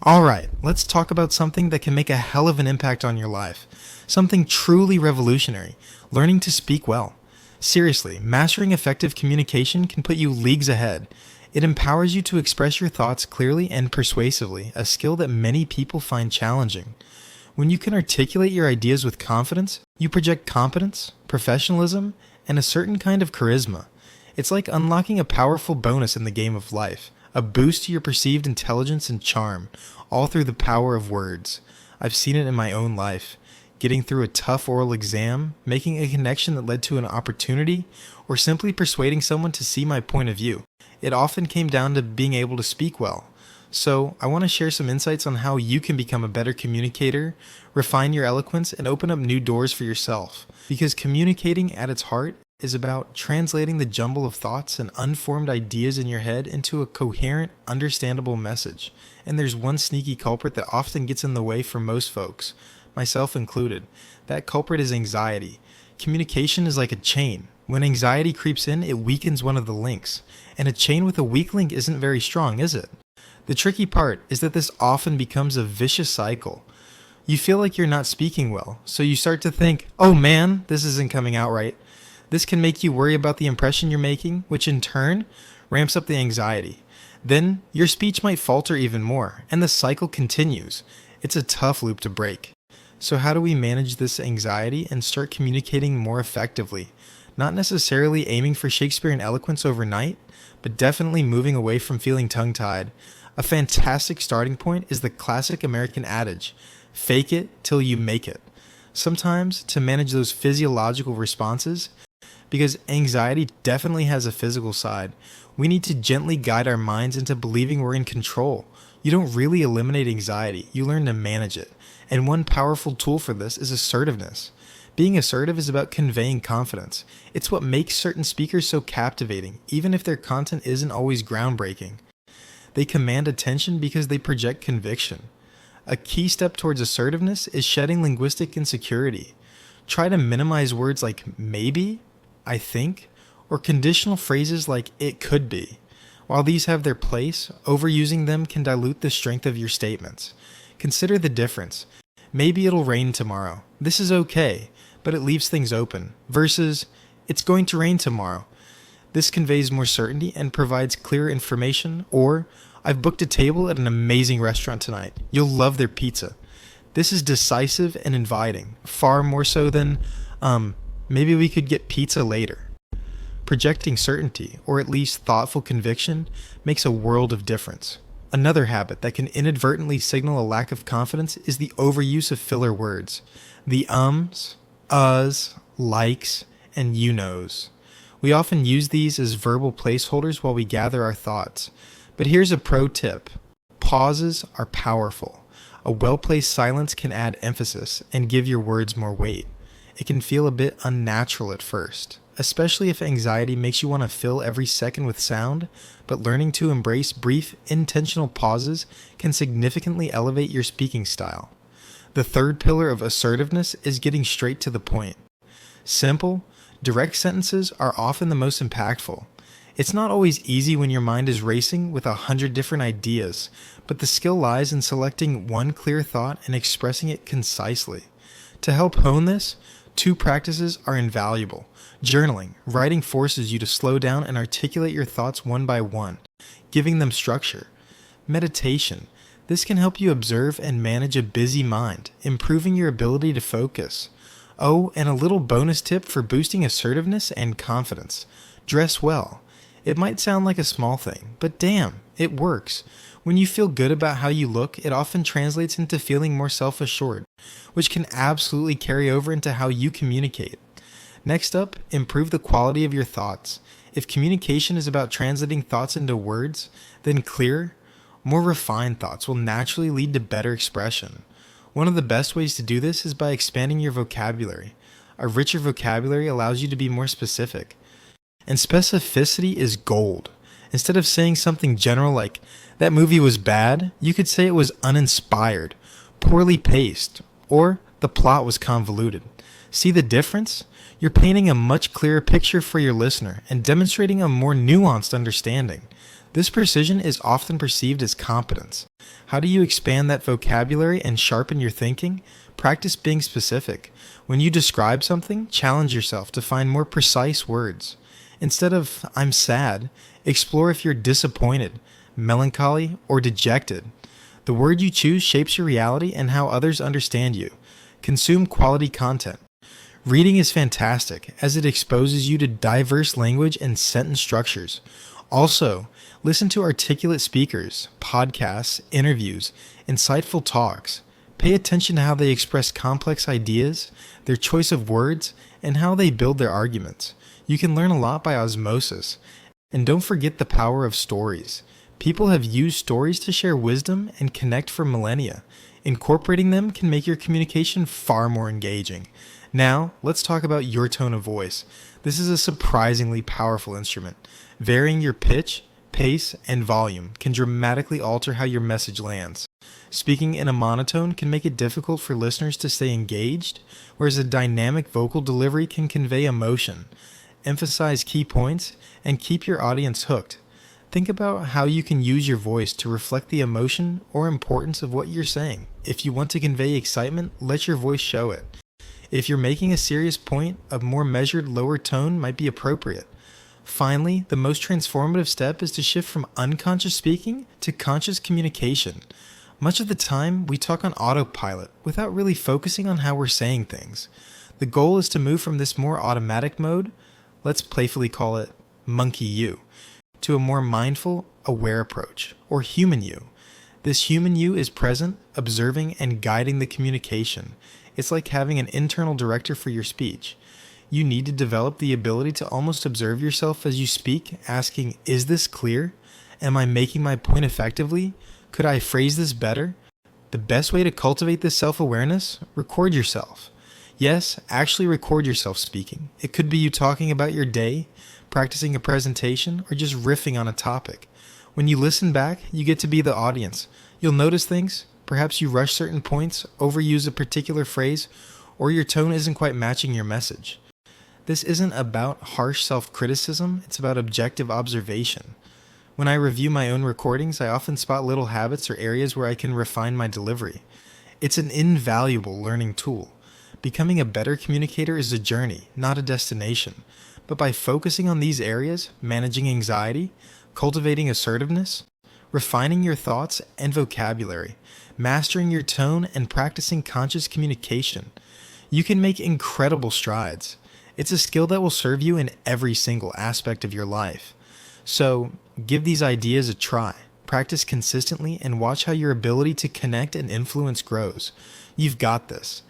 Alright, let's talk about something that can make a hell of an impact on your life. Something truly revolutionary: learning to speak well. Seriously, mastering effective communication can put you leagues ahead. It empowers you to express your thoughts clearly and persuasively, a skill that many people find challenging. When you can articulate your ideas with confidence, you project competence, professionalism, and a certain kind of charisma. It's like unlocking a powerful bonus in the game of life, a boost to your perceived intelligence and charm, all through the power of words. I've seen it in my own life. Getting through a tough oral exam, making a connection that led to an opportunity, or simply persuading someone to see my point of view. It often came down to being able to speak well. So, I want to share some insights on how you can become a better communicator, refine your eloquence, and open up new doors for yourself. Because communicating at its heart is about translating the jumble of thoughts and unformed ideas in your head into a coherent, understandable message. And there's one sneaky culprit that often gets in the way for most folks, myself included. That culprit is anxiety. Communication is like a chain. When anxiety creeps in, it weakens one of the links. And a chain with a weak link isn't very strong, is it? The tricky part is that this often becomes a vicious cycle. You feel like you're not speaking well, so you start to think, oh man, this isn't coming out right. This can make you worry about the impression you're making, which in turn ramps up the anxiety. Then your speech might falter even more, and the cycle continues. It's a tough loop to break. So how do we manage this anxiety and start communicating more effectively? Not necessarily aiming for Shakespearean eloquence overnight, but definitely moving away from feeling tongue-tied. A fantastic starting point is the classic American adage, fake it till you make it. Sometimes, to manage those physiological responses, because anxiety definitely has a physical side, we need to gently guide our minds into believing we're in control. You don't really eliminate anxiety, you learn to manage it. And one powerful tool for this is assertiveness. Being assertive is about conveying confidence. It's what makes certain speakers so captivating, even if their content isn't always groundbreaking. They command attention because they project conviction. A key step towards assertiveness is shedding linguistic insecurity. Try to minimize words like maybe, I think, or conditional phrases like it could be. While these have their place, overusing them can dilute the strength of your statements. Consider the difference. Maybe it'll rain tomorrow. This is okay, but it leaves things open. Versus, it's going to rain tomorrow. This conveys more certainty and provides clear information. Or, I've booked a table at an amazing restaurant tonight. You'll love their pizza. This is decisive and inviting, far more so than, maybe we could get pizza later. Projecting certainty, or at least thoughtful conviction, makes a world of difference. Another habit that can inadvertently signal a lack of confidence is the overuse of filler words. The ums, us, likes, and you knows. We often use these as verbal placeholders while we gather our thoughts. But here's a pro tip. Pauses are powerful. A well-placed silence can add emphasis and give your words more weight. It can feel a bit unnatural at first, especially if anxiety makes you want to fill every second with sound, but learning to embrace brief, intentional pauses can significantly elevate your speaking style. The third pillar of assertiveness is getting straight to the point. Simple, direct sentences are often the most impactful. It's not always easy when your mind is racing with 100 different ideas, but the skill lies in selecting one clear thought and expressing it concisely. To help hone this, 2 practices are invaluable. Journaling. Writing forces you to slow down and articulate your thoughts one by one, giving them structure. Meditation. This can help you observe and manage a busy mind, improving your ability to focus. Oh, and a little bonus tip for boosting assertiveness and confidence. Dress well. It might sound like a small thing, but damn, it works. When you feel good about how you look, it often translates into feeling more self-assured, which can absolutely carry over into how you communicate. Next up, improve the quality of your thoughts. If communication is about translating thoughts into words, then clear, more refined thoughts will naturally lead to better expression. One of the best ways to do this is by expanding your vocabulary. A richer vocabulary allows you to be more specific. And specificity is gold. Instead of saying something general like, that movie was bad, you could say it was uninspired, poorly paced, or the plot was convoluted. See the difference? You're painting a much clearer picture for your listener and demonstrating a more nuanced understanding. This precision is often perceived as competence. How do you expand that vocabulary and sharpen your thinking? Practice being specific. When you describe something, challenge yourself to find more precise words. Instead of "I'm sad," explore if you're disappointed, melancholy, or dejected. The word you choose shapes your reality and how others understand you. Consume quality content. Reading is fantastic as it exposes you to diverse language and sentence structures. Also, listen to articulate speakers, podcasts, interviews, insightful talks. Pay attention to how they express complex ideas, their choice of words, and how they build their arguments. You can learn a lot by osmosis. And don't forget the power of stories. People have used stories to share wisdom and connect for millennia. Incorporating them can make your communication far more engaging. Now, let's talk about your tone of voice. This is a surprisingly powerful instrument. Varying your pitch, pace, and volume can dramatically alter how your message lands. Speaking in a monotone can make it difficult for listeners to stay engaged, whereas a dynamic vocal delivery can convey emotion, emphasize key points, and keep your audience hooked. Think about how you can use your voice to reflect the emotion or importance of what you're saying. If you want to convey excitement, let your voice show it. If you're making a serious point, a more measured, lower tone might be appropriate. Finally, the most transformative step is to shift from unconscious speaking to conscious communication. Much of the time, we talk on autopilot without really focusing on how we're saying things. The goal is to move from this more automatic mode, let's playfully call it monkey you, to a more mindful, aware approach, or human you. This human you is present, observing, and guiding the communication. It's like having an internal director for your speech. You need to develop the ability to almost observe yourself as you speak, asking, is this clear? Am I making my point effectively? Could I phrase this better? The best way to cultivate this self-awareness? Record yourself. Yes, actually record yourself speaking. It could be you talking about your day, practicing a presentation, or just riffing on a topic. When you listen back, you get to be the audience. You'll notice things. Perhaps you rush certain points, overuse a particular phrase, or your tone isn't quite matching your message. This isn't about harsh self-criticism, it's about objective observation. When I review my own recordings, I often spot little habits or areas where I can refine my delivery. It's an invaluable learning tool. Becoming a better communicator is a journey, not a destination. But by focusing on these areas, managing anxiety, cultivating assertiveness, refining your thoughts and vocabulary, mastering your tone, and practicing conscious communication, you can make incredible strides. It's a skill that will serve you in every single aspect of your life. So, give these ideas a try. Practice consistently and watch how your ability to connect and influence grows. You've got this.